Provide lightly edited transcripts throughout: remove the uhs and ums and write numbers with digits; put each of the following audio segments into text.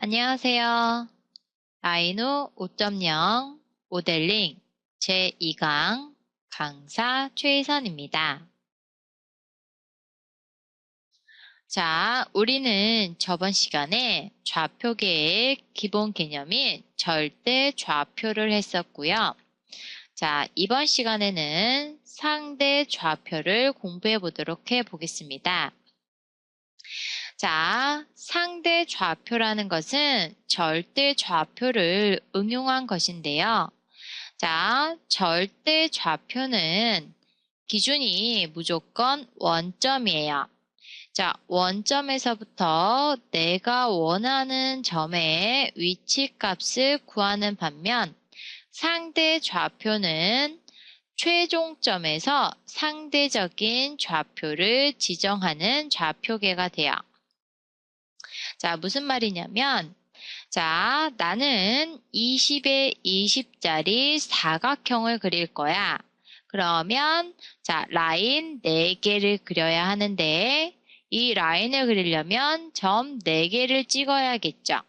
안녕하세요. 라이노 5.0 모델링 제2강 강사 최희선입니다. 자, 우리는 저번 시간에 좌표계의 기본 개념인 절대 좌표를 했었고요. 자, 이번 시간에는 상대 좌표를 공부해 보도록 해보겠습니다. 자, 상대 좌표라는 것은 절대 좌표를 응용한 것인데요. 자, 절대 좌표는 기준이 무조건 원점이에요. 자, 원점에서부터 내가 원하는 점의 위치 값을 구하는 반면 상대 좌표는 최종점에서 상대적인 좌표를 지정하는 좌표계가 돼요. 자, 무슨 말이냐면, 자, 나는 20에 20짜리 사각형을 그릴 거야. 그러면, 자, 라인 4개를 그려야 하는데, 이 라인을 그리려면 점 4개를 찍어야겠죠.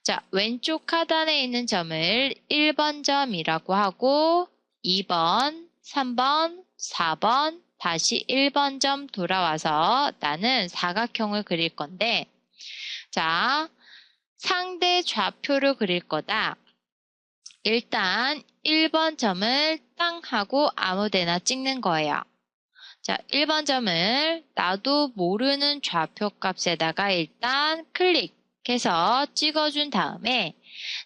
자, 왼쪽 하단에 있는 점을 1번 점이라고 하고, 2번, 3번, 4번, 다시 1번 점 돌아와서 나는 사각형을 그릴 건데, 자, 상대 좌표를 그릴 거다. 일단 1번 점을 땅 하고 아무데나 찍는 거예요. 자, 1번 점을 나도 모르는 좌표 값에다가 일단 클릭해서 찍어준 다음에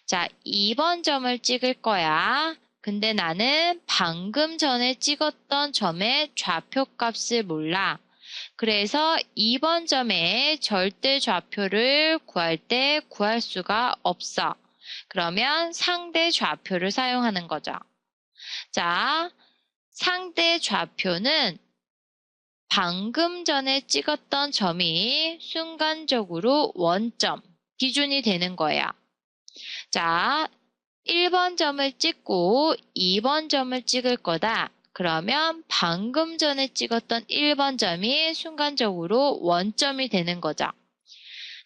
자, 2번 점을 찍을 거야. 근데 나는 방금 전에 찍었던 점의 좌표 값을 몰라. 그래서 2번 점의 절대 좌표를 구할 때 구할 수가 없어. 그러면 상대 좌표를 사용하는 거죠. 자, 상대 좌표는 방금 전에 찍었던 점이 순간적으로 원점, 기준이 되는 거예요. 자, 1번 점을 찍고 2번 점을 찍을 거다. 그러면 방금 전에 찍었던 1번 점이 순간적으로 원점이 되는 거죠.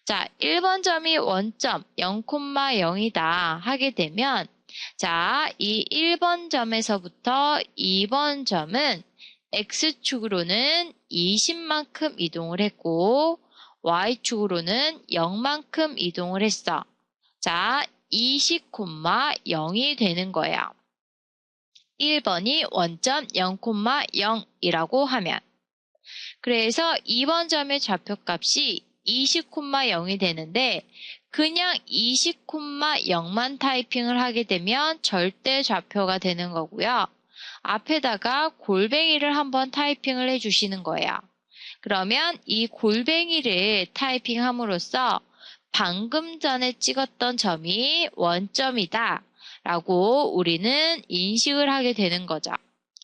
자, 1번 점이 원점 0,0이다 하게 되면 자, 이 1번 점에서부터 2번 점은 X축으로는 20만큼 이동을 했고 Y축으로는 0만큼 이동을 했어. 자, 20,0이 되는 거예요. 1번이 원점 0,0이라고 하면 그래서 2번 점의 좌표값이 20,0이 되는데 그냥 20,0만 타이핑을 하게 되면 절대 좌표가 되는 거고요. 앞에다가 골뱅이를 한번 타이핑을 해주시는 거예요. 그러면 이 골뱅이를 타이핑함으로써 방금 전에 찍었던 점이 원점이다 라고 우리는 인식을 하게 되는 거죠.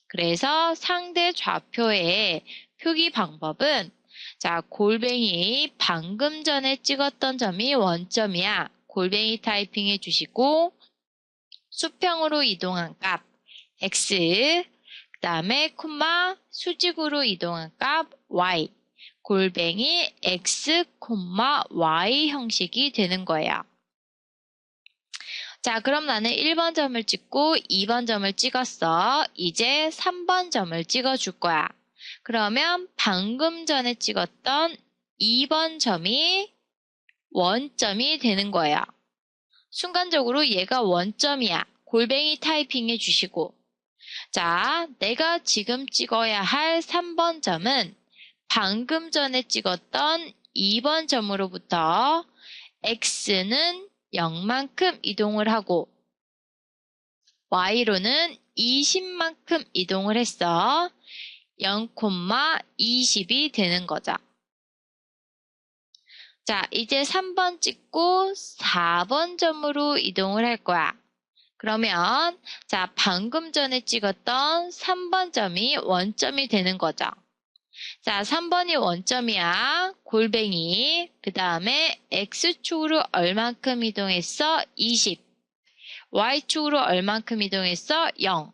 그래서 상대 좌표의 표기 방법은 자, 골뱅이 방금 전에 찍었던 점이 원점이야. 골뱅이 타이핑 해주시고 수평으로 이동한 값 x 그 다음에 콤마 수직으로 이동한 값 y 골뱅이 x, y 형식이 되는 거예요. 자, 그럼 나는 1번 점을 찍고 2번 점을 찍었어. 이제 3번 점을 찍어줄 거야. 그러면 방금 전에 찍었던 2번 점이 원점이 되는 거야. 순간적으로 얘가 원점이야. 골뱅이 타이핑 해주시고 자, 내가 지금 찍어야 할 3번 점은 방금 전에 찍었던 2번 점으로부터 x는 0만큼 이동을 하고 y로는 20만큼 이동을 했어. 0,20이 되는 거죠. 자, 이제 3번 찍고 4번 점으로 이동을 할 거야. 그러면 자, 방금 전에 찍었던 3번 점이 원점이 되는 거죠. 자, 3번이 원점이야. 골뱅이. 그 다음에 X축으로 얼만큼 이동했어? 20. Y축으로 얼만큼 이동했어? 0.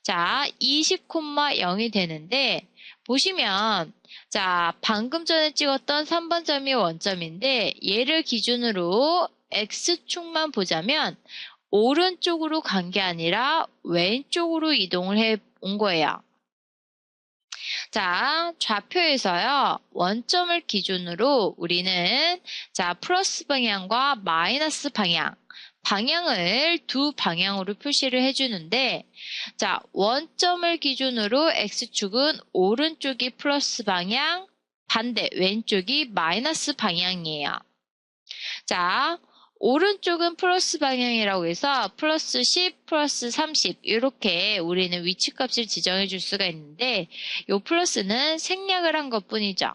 자, 20,0이 되는데 보시면 자, 방금 전에 찍었던 3번 점이 원점인데 얘를 기준으로 X축만 보자면 오른쪽으로 간 게 아니라 왼쪽으로 이동을 해 온 거예요. 자, 좌표에서요, 원점을 기준으로 우리는 자, 플러스 방향과 마이너스 방향을 두 방향으로 표시를 해주는데, 자, 원점을 기준으로 X축은 오른쪽이 플러스 방향, 반대 왼쪽이 마이너스 방향이에요. 자, 오른쪽은 플러스 방향이라고 해서 플러스 10, 플러스 30 이렇게 우리는 위치값을 지정해 줄 수가 있는데 이 플러스는 생략을 한 것뿐이죠.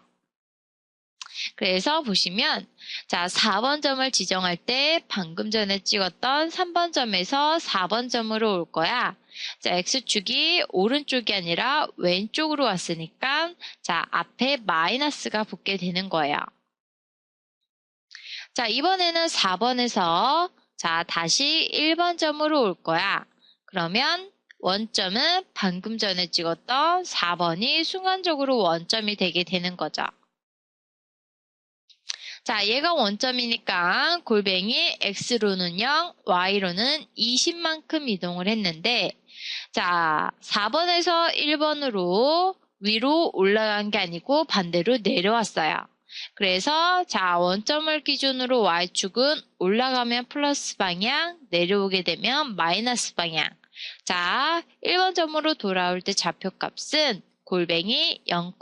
그래서 보시면 자 4번 점을 지정할 때 방금 전에 찍었던 3번 점에서 4번 점으로 올 거야. 자 X축이 오른쪽이 아니라 왼쪽으로 왔으니까 자 앞에 마이너스가 붙게 되는 거예요. 자, 이번에는 4번에서 자, 다시 1번 점으로 올 거야. 그러면 원점은 방금 전에 찍었던 4번이 순간적으로 원점이 되게 되는 거죠. 자, 얘가 원점이니까 골뱅이 X로는 0, Y로는 20만큼 이동을 했는데 자, 4번에서 1번으로 위로 올라간 게 아니고 반대로 내려왔어요. 그래서 자 원점을 기준으로 Y축은 올라가면 플러스 방향, 내려오게 되면 마이너스 방향. 자 1번 점으로 돌아올 때 좌표값은 골뱅이 0,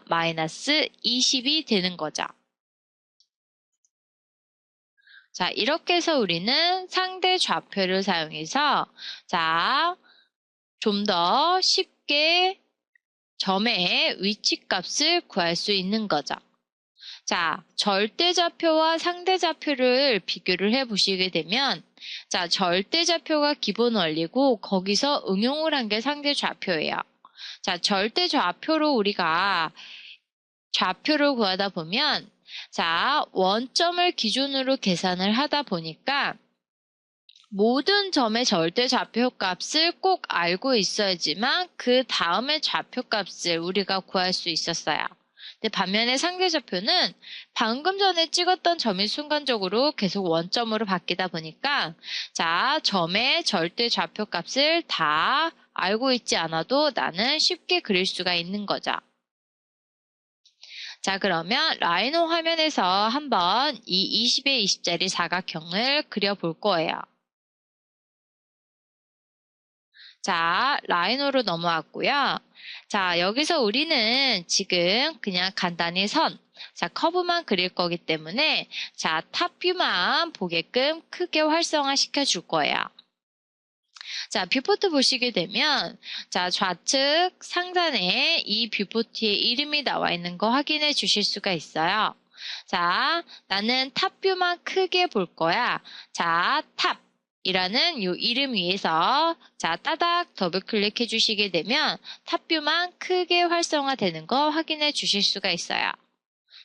마이너스 20이 되는 거죠. 자 이렇게 해서 우리는 상대 좌표를 사용해서 자 좀 더 쉽게 점의 위치값을 구할 수 있는 거죠. 자, 절대좌표와 상대좌표를 비교를 해보시게 되면 자, 절대좌표가 기본 원리고 거기서 응용을 한 게 상대좌표예요. 자, 절대좌표로 우리가 좌표를 구하다 보면 자, 원점을 기준으로 계산을 하다 보니까 모든 점의 절대좌표 값을 꼭 알고 있어야지만 그 다음에 좌표값을 우리가 구할 수 있었어요. 근데 반면에 상대좌표는 방금 전에 찍었던 점이 순간적으로 계속 원점으로 바뀌다 보니까 자 점의 절대 좌표 값을 다 알고 있지 않아도 나는 쉽게 그릴 수가 있는 거죠. 자 그러면 라이노 화면에서 한번 이 20에 20짜리 사각형을 그려볼 거예요. 자, 라이노로 넘어왔고요. 자, 여기서 우리는 지금 그냥 간단히 자, 커브만 그릴 거기 때문에 자, 탑뷰만 보게끔 크게 활성화 시켜줄 거예요. 자, 뷰포트 보시게 되면 자, 좌측 상단에 이 뷰포트의 이름이 나와 있는 거 확인해 주실 수가 있어요. 자, 나는 탑뷰만 크게 볼 거야. 자, 탑. 이라는 이 이름 위에서 자 따닥 더블 클릭해 주시게 되면 탑뷰만 크게 활성화되는 거 확인해 주실 수가 있어요.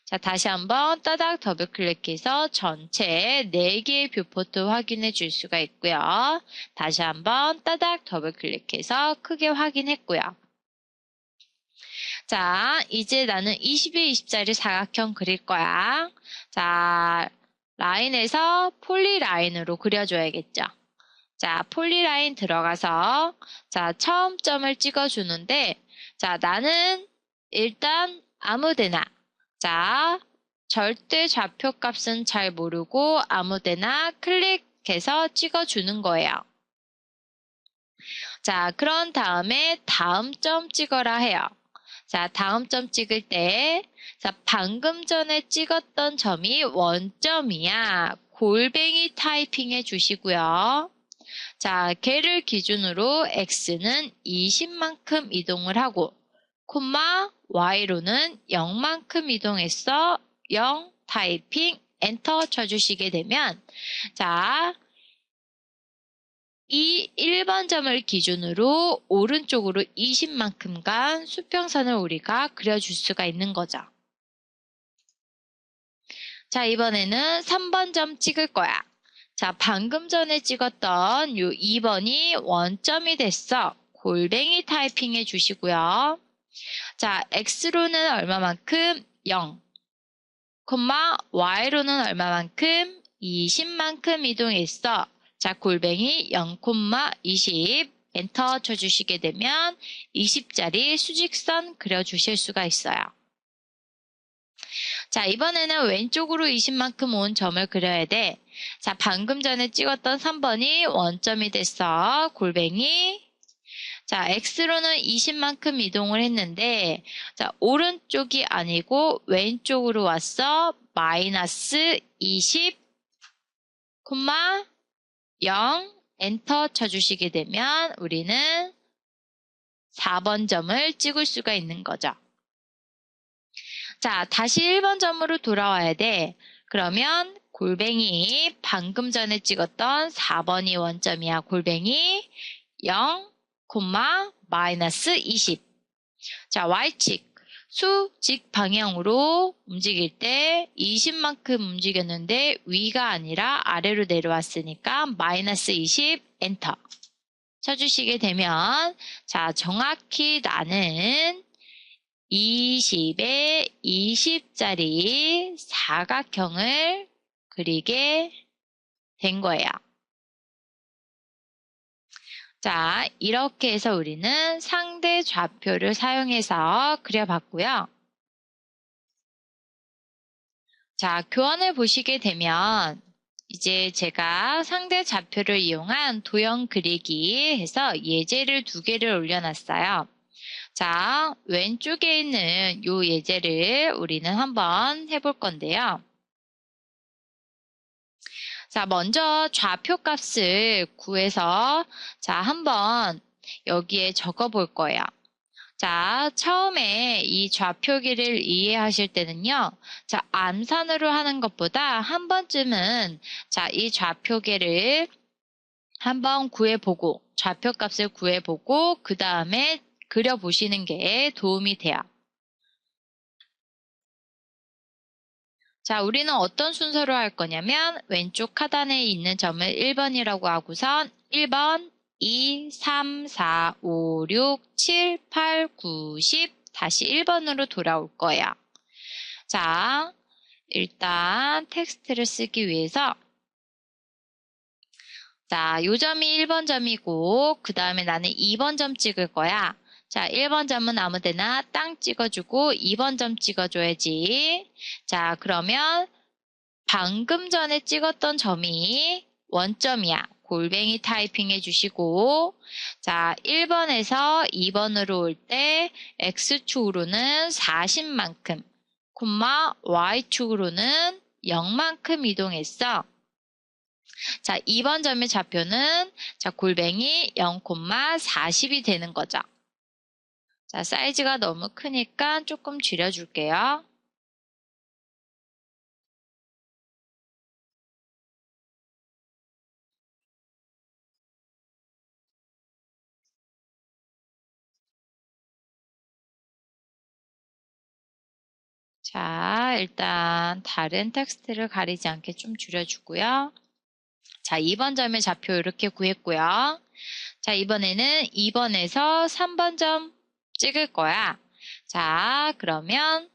자 다시 한번 따닥 더블 클릭해서 전체 4개의 뷰포트 확인해 줄 수가 있고요. 다시 한번 따닥 더블 클릭해서 크게 확인했고요. 자 이제 나는 20에 20짜리 사각형 그릴 거야. 자 라인에서 폴리라인으로 그려줘야겠죠. 자, 폴리라인 들어가서 자, 처음 점을 찍어주는데 자, 나는 일단 아무데나 자, 절대 좌표값은 잘 모르고 아무데나 클릭해서 찍어주는 거예요. 자, 그런 다음에 다음 점 찍어라 해요. 자, 다음 점 찍을 때 자, 방금 전에 찍었던 점이 원점이야. 골뱅이 타이핑 해주시고요. 자, 걔를 기준으로 X는 20만큼 이동을 하고, Y로는 0만큼 이동해서 0 타이핑 엔터 쳐주시게 되면, 자, 이 1번 점을 기준으로 오른쪽으로 20만큼 간 수평선을 우리가 그려줄 수가 있는 거죠. 자, 이번에는 3번 점 찍을 거야. 자, 방금 전에 찍었던 요 2번이 원점이 됐어. 골뱅이 타이핑 해주시고요. 자, x로는 얼마만큼? 0, y로는 얼마만큼? 20만큼 이동했어. 자, 골뱅이 0, 20 엔터 쳐주시게 되면 20짜리 수직선 그려주실 수가 있어요. 자, 이번에는 왼쪽으로 20만큼 온 점을 그려야 돼. 자, 방금 전에 찍었던 3번이 원점이 됐어. 골뱅이. 자, x로는 20만큼 이동을 했는데, 자, 오른쪽이 아니고 왼쪽으로 왔어. 마이너스 20, 0, 엔터 쳐주시게 되면 우리는 4번 점을 찍을 수가 있는 거죠. 자, 다시 1번 점으로 돌아와야 돼. 그러면 골뱅이 방금 전에 찍었던 4번이 원점이야. 골뱅이 0, 마이너스 20. 자, y축 수직 방향으로 움직일 때 20만큼 움직였는데 위가 아니라 아래로 내려왔으니까 마이너스 20 엔터 쳐주시게 되면 자, 정확히 나는 20에 20짜리 사각형을 그리게 된 거예요. 자, 이렇게 해서 우리는 상대 좌표를 사용해서 그려봤고요. 자, 교환을 보시게 되면 이제 제가 상대 좌표를 이용한 도형 그리기 해서 예제를 2개를 올려놨어요. 자, 왼쪽에 있는 이 예제를 우리는 한번 해볼 건데요. 자, 먼저 좌표 값을 구해서 자, 한번 여기에 적어 볼 거예요. 자, 처음에 이 좌표기를 이해하실 때는요. 자, 암산으로 하는 것보다 한 번쯤은 자, 이 좌표계를 한번 구해보고 좌표 값을 구해보고 그 다음에 그려보시는 게 도움이 돼요. 자, 우리는 어떤 순서로 할 거냐면 왼쪽 하단에 있는 점을 1번이라고 하고선 1번, 2, 3, 4, 5, 6, 7, 8, 9, 10 다시 1번으로 돌아올 거예요. 자, 일단 텍스트를 쓰기 위해서 자, 요 점이 1번 점이고 그 다음에 나는 2번 점 찍을 거야. 자, 1번 점은 아무데나 땅 찍어주고 2번 점 찍어줘야지. 자, 그러면 방금 전에 찍었던 점이 원점이야. 골뱅이 타이핑 해주시고 자, 1번에서 2번으로 올 때 X축으로는 40만큼, Y축으로는 0만큼 이동했어. 자, 2번 점의 좌표는 자, 골뱅이 0, 40이 되는 거죠. 자, 사이즈가 너무 크니까 조금 줄여줄게요. 자, 일단 다른 텍스트를 가리지 않게 좀 줄여주고요. 자, 2번 점의 좌표 이렇게 구했고요. 자, 이번에는 2번에서 3번 점 찍을 거야. 자, 그러면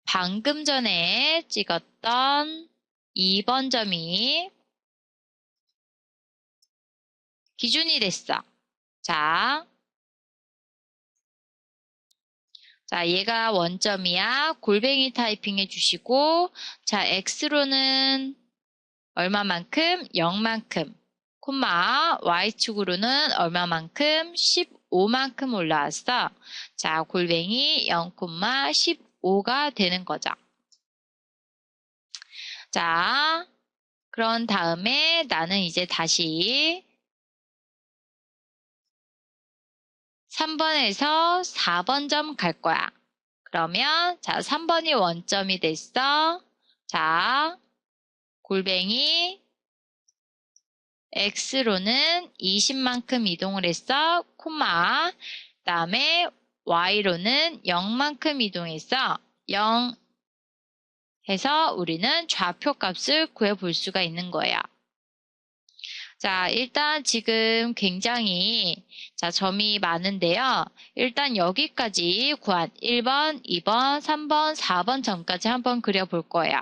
방금 전에 찍었던 2번 점이 기준이 됐어. 자, 얘가 원점이야. 골뱅이 타이핑 해주시고, 자, X로는 얼마만큼? 0만큼. Y축으로는 얼마만큼? 15만큼 올라왔어. 자, 골뱅이 0, 15가 되는 거죠. 자, 그런 다음에 나는 이제 다시 3번에서 4번 점 갈 거야. 그러면 자, 3번이 원점이 됐어. 자, 골뱅이 X로는 20만큼 이동을 했어. 콤마. 그다음에 Y로는 0만큼 이동했어. 0 해서 우리는 좌표 값을 구해 볼 수가 있는 거예요. 자, 일단 지금 굉장히 자, 점이 많은데요. 일단 여기까지 구한 1번, 2번, 3번, 4번 점까지 한번 그려볼 거예요.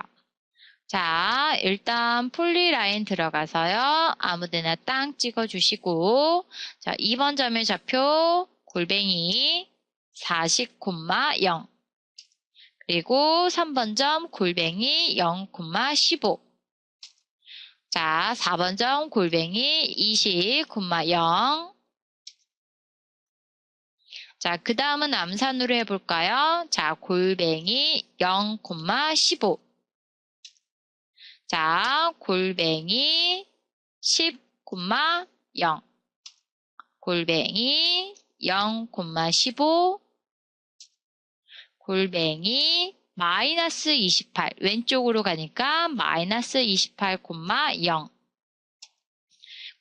자, 일단 폴리라인 들어가서요. 아무데나 땅 찍어주시고 자, 2번 점의 좌표 골뱅이 40,0 그리고 3번 점 골뱅이 0,15 자, 4번 점 골뱅이 20,0 자, 그 다음은 암산으로 해볼까요? 자, 골뱅이 0,15 자, 골뱅이 10,0 골뱅이 0,15 골뱅이 마이너스 28 왼쪽으로 가니까 마이너스 28,0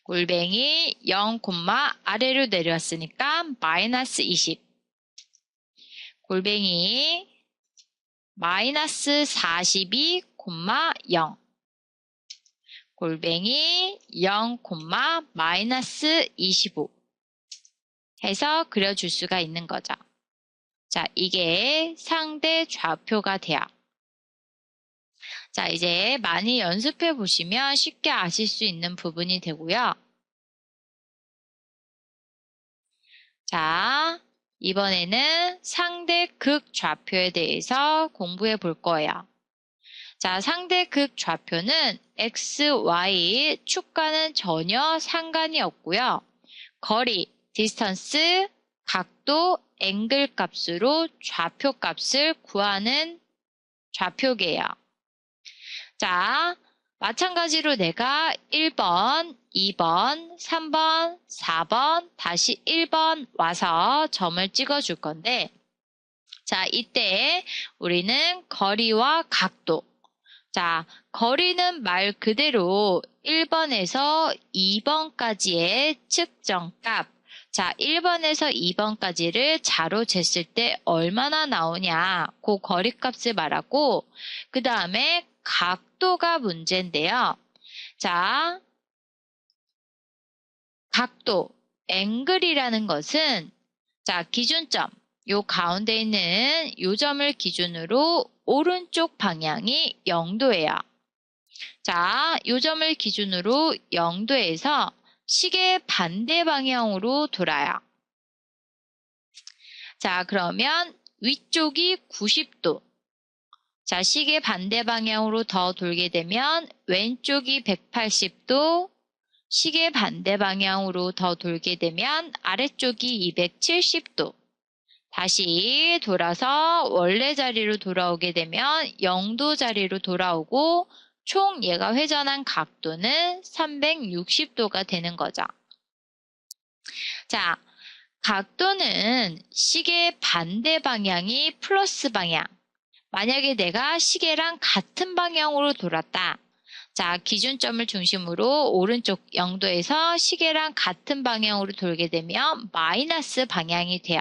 골뱅이 0, 아래로 내려왔으니까 마이너스 20 골뱅이 마이너스 42,0 골뱅이 0, 마이너스 25 해서 그려줄 수가 있는 거죠. 자, 이게 상대 좌표가 돼요. 자, 이제 많이 연습해 보시면 쉽게 아실 수 있는 부분이 되고요. 자, 이번에는 상대 극좌표에 대해서 공부해 볼 거예요. 자, 상대 극좌표는 x, y, 축과는 전혀 상관이 없고요. 거리, 디스턴스, 각도, 앵글 값으로 좌표 값을 구하는 좌표계예요. 자, 마찬가지로 내가 1번, 2번, 3번, 4번, 다시 1번 와서 점을 찍어 줄 건데, 자, 이때 우리는 거리와 각도. 자, 거리는 말 그대로 1번에서 2번까지의 측정값. 자, 1번에서 2번까지를 자로 쟀을 때 얼마나 나오냐. 그 거리값을 말하고, 그 다음에 각도가 문제인데요. 자, 각도, 앵글이라는 것은, 자, 기준점, 요 가운데 있는 요 점을 기준으로 오른쪽 방향이 0도예요. 자, 요 점을 기준으로 0도에서 시계 반대 방향으로 돌아요. 자, 그러면 위쪽이 90도. 자, 시계 반대 방향으로 더 돌게 되면 왼쪽이 180도, 시계 반대 방향으로 더 돌게 되면 아래쪽이 270도. 다시 돌아서 원래 자리로 돌아오게 되면 0도 자리로 돌아오고 총 얘가 회전한 각도는 360도가 되는 거죠. 자, 각도는 시계 반대 방향이 플러스 방향. 만약에 내가 시계랑 같은 방향으로 돌았다. 자, 기준점을 중심으로 오른쪽 0도에서 시계랑 같은 방향으로 돌게 되면 마이너스 방향이 돼요.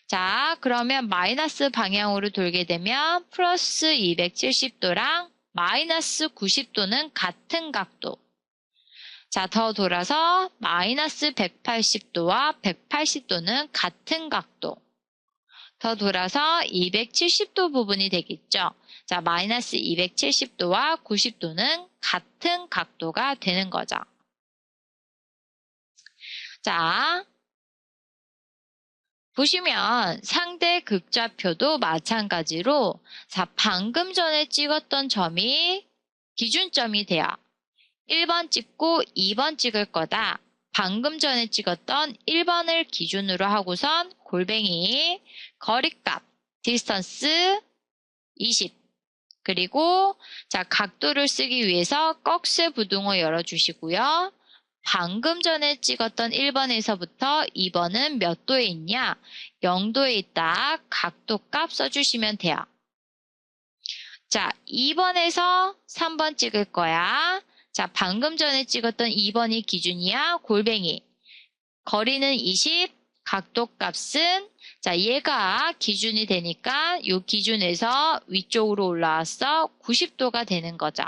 자, 그러면 마이너스 방향으로 돌게 되면 플러스 270도랑 마이너스 90도는 같은 각도. 자, 더 돌아서 마이너스 180도와 180도는 같은 각도. 더 돌아서 270도 부분이 되겠죠. 자, 마이너스 270도와 90도는 같은 각도가 되는 거죠. 자, 보시면 상대 극좌표도 마찬가지로 자, 방금 전에 찍었던 점이 기준점이 돼요. 1번 찍고 2번 찍을 거다. 방금 전에 찍었던 1번을 기준으로 하고선 골뱅이 거리값 디스턴스 20 그리고 자, 각도를 쓰기 위해서 꺽쇠 부등호 열어주시고요. 방금 전에 찍었던 1번에서부터 2번은 몇 도에 있냐? 0도에 있다. 각도 값 써주시면 돼요. 자, 2번에서 3번 찍을 거야. 자, 방금 전에 찍었던 2번이 기준이야. 골뱅이. 거리는 20, 각도 값은 자, 얘가 기준이 되니까 이 기준에서 위쪽으로 올라와서 90도가 되는 거죠.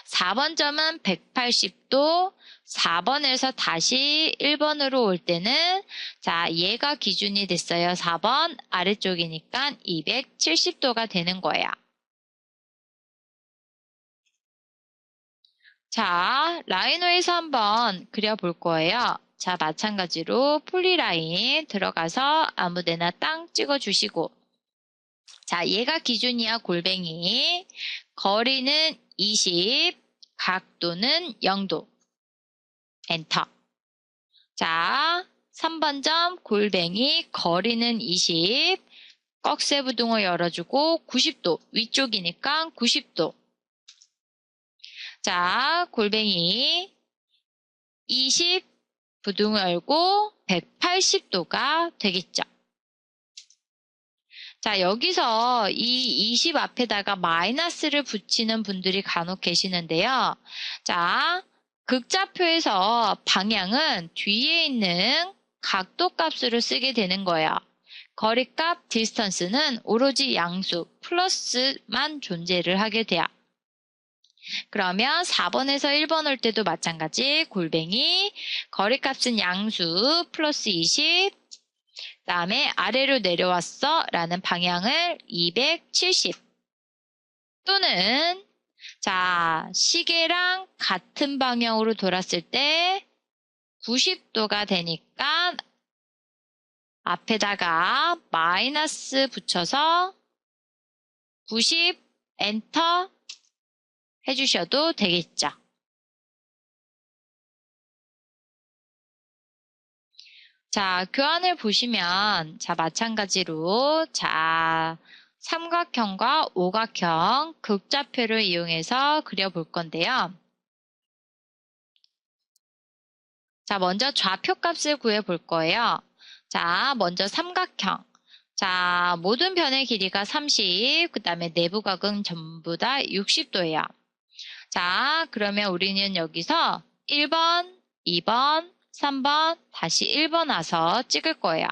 4번 점은 180도, 4번에서 다시 1번으로 올 때는 자, 얘가 기준이 됐어요. 4번 아래쪽이니까 270도가 되는 거예요. 자, 라이노에서 한번 그려볼 거예요. 자, 마찬가지로 폴리라인 들어가서 아무데나 땅 찍어주시고 자, 얘가 기준이야, 골뱅이. 거리는 20, 각도는 0도. 엔터. 자, 3번 점 골뱅이 거리는 20, 꺽쇠부등호 열어주고 90도, 위쪽이니까 90도. 자, 골뱅이 20 부등호 열고 180도가 되겠죠. 자, 여기서 이 20 앞에다가 마이너스를 붙이는 분들이 간혹 계시는데요. 자, 극좌표에서 방향은 뒤에 있는 각도 값으로 쓰게 되는 거예요. 거리값 디스턴스는 오로지 양수 플러스만 존재를 하게 돼요. 그러면 4번에서 1번 올 때도 마찬가지 골뱅이 거리값은 양수 플러스 20 그 다음에 아래로 내려왔어 라는 방향을 270 또는 자 시계랑 같은 방향으로 돌았을 때 90도가 되니까 앞에다가 마이너스 붙여서 90 엔터 해주셔도 되겠죠. 자, 교환을 보시면 자 마찬가지로 자 삼각형과 오각형 극좌표를 이용해서 그려볼 건데요. 자, 먼저 좌표값을 구해볼 거예요. 자, 먼저 삼각형. 자, 모든 변의 길이가 30, 그 다음에 내부각은 전부 다 60도예요. 자, 그러면 우리는 여기서 1번, 2번, 3번, 다시 1번 와서 찍을 거예요.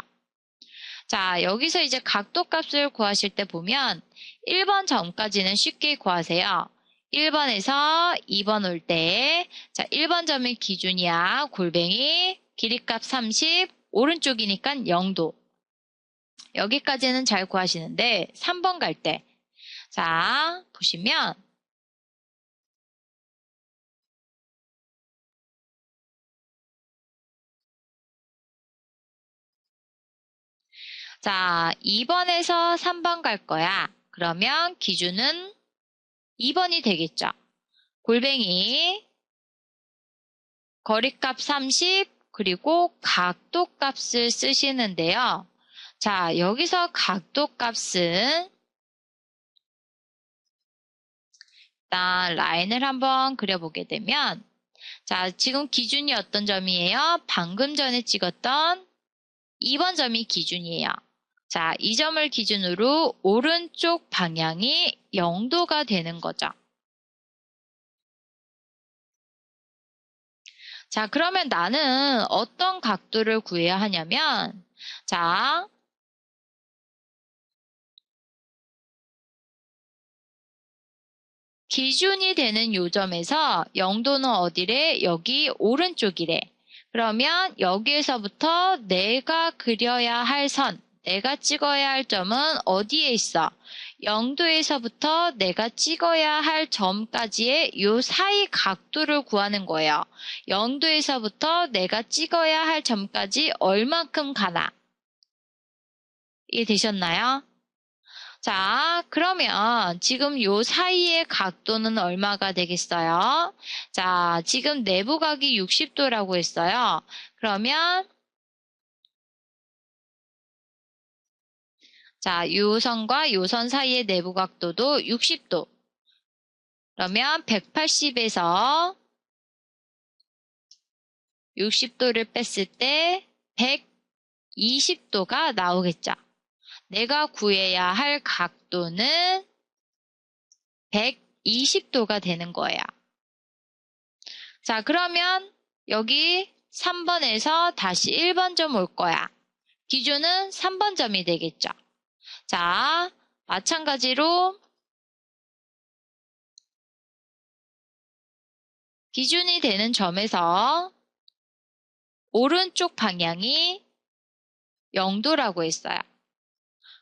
자, 여기서 이제 각도 값을 구하실 때 보면 1번 점까지는 쉽게 구하세요. 1번에서 2번 올 때, 자, 1번 점이 기준이야. 골뱅이, 길이값 30, 오른쪽이니까 0도. 여기까지는 잘 구하시는데, 3번 갈 때, 자, 보시면, 자, 2번에서 3번 갈 거야. 그러면 기준은 2번이 되겠죠. 골뱅이, 거리값 30, 그리고 각도 값을 쓰시는데요. 자, 여기서 각도 값은 일단 라인을 한번 그려보게 되면 자, 지금 기준이 어떤 점이에요? 방금 전에 찍었던 2번 점이 기준이에요. 자, 이 점을 기준으로 오른쪽 방향이 0도가 되는 거죠. 자, 그러면 나는 어떤 각도를 구해야 하냐면, 자, 기준이 되는 요점에서 0도는 어디래? 여기 오른쪽이래. 그러면 여기에서부터 내가 그려야 할 선, 내가 찍어야 할 점은 어디에 있어? 0도에서부터 내가 찍어야 할 점까지의 요 사이 각도를 구하는 거예요. 0도에서부터 내가 찍어야 할 점까지 얼만큼 가나? 이해되셨나요? 자, 그러면 지금 요 사이의 각도는 얼마가 되겠어요? 자, 지금 내부각이 60도라고 했어요. 그러면 자, 요 선과 요 선 사이의 내부각도도 60도. 그러면 180에서 60도를 뺐을 때 120도가 나오겠죠. 내가 구해야 할 각도는 120도가 되는 거예요. 자, 그러면 여기 3번에서 다시 1번 점 올 거야. 기준은 3번 점이 되겠죠. 자, 마찬가지로 기준이 되는 점에서 오른쪽 방향이 0도라고 했어요.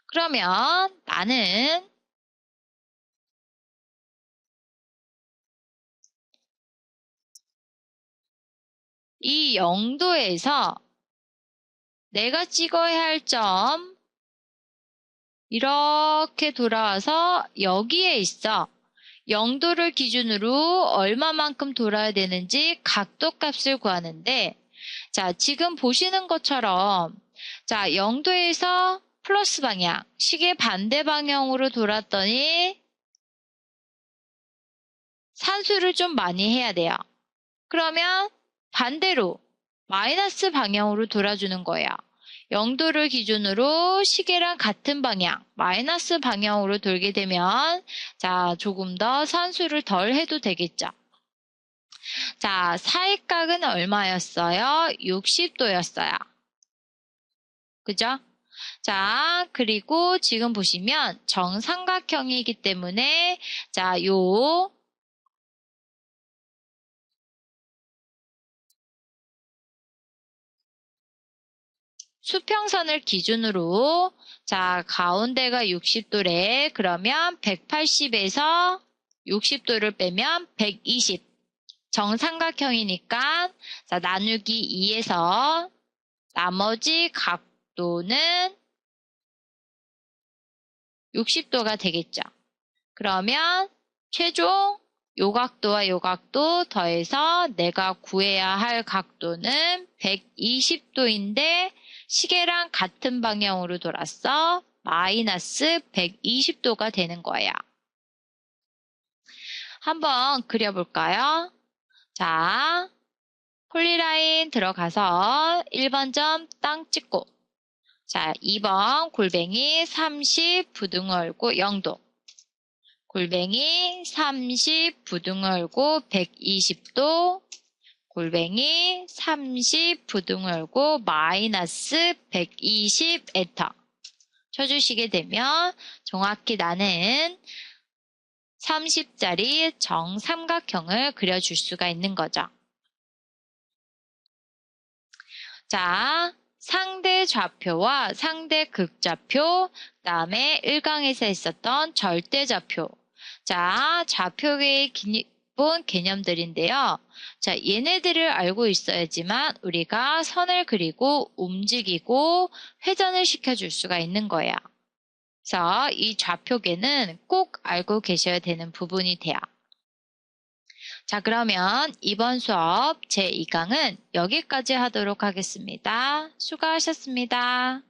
그러면 나는 이 0도에서 내가 찍어야 할 점 이렇게 돌아와서 여기에 있어. 0도를 기준으로 얼마만큼 돌아야 되는지 각도 값을 구하는데, 자, 지금 보시는 것처럼, 자, 0도에서 플러스 방향, 시계 반대 방향으로 돌았더니 산수를 좀 많이 해야 돼요. 그러면 반대로 마이너스 방향으로 돌아주는 거예요. 0도를 기준으로 시계랑 같은 방향, 마이너스 방향으로 돌게 되면 자, 조금 더 산수를 덜 해도 되겠죠. 자, 사익각은 얼마였어요? 60도였어요. 그죠? 자, 그리고 지금 보시면 정삼각형이기 때문에 자, 요 수평선을 기준으로 자, 가운데가 60도래. 그러면 180에서 60도를 빼면 120. 정삼각형이니까 자, 나누기 2에서 나머지 각도는 60도가 되겠죠. 그러면 최종 요 각도와 요 각도 더해서 내가 구해야 할 각도는 120도인데 시계랑 같은 방향으로 돌았어. 마이너스 120도가 되는 거야. 한번 그려볼까요? 자, 폴리라인 들어가서 1번 점 땅 찍고 자, 2번 골뱅이 30 부등호 얼고 0도 골뱅이 30 부등호 얼고 120도 골뱅이 30 부등호 열고 마이너스 120 엔터 쳐주시게 되면 정확히 나는 30짜리 정삼각형을 그려줄 수가 있는 거죠. 자, 상대 좌표와 상대 극좌표, 그다음에 1강에서 있었던 절대좌표. 자, 좌표의 기본 개념들인데요. 자, 얘네들을 알고 있어야지만 우리가 선을 그리고 움직이고 회전을 시켜줄 수가 있는 거예요. 그래서 이 좌표계는 꼭 알고 계셔야 되는 부분이 돼요. 자, 그러면 이번 수업 제2강은 여기까지 하도록 하겠습니다. 수고하셨습니다.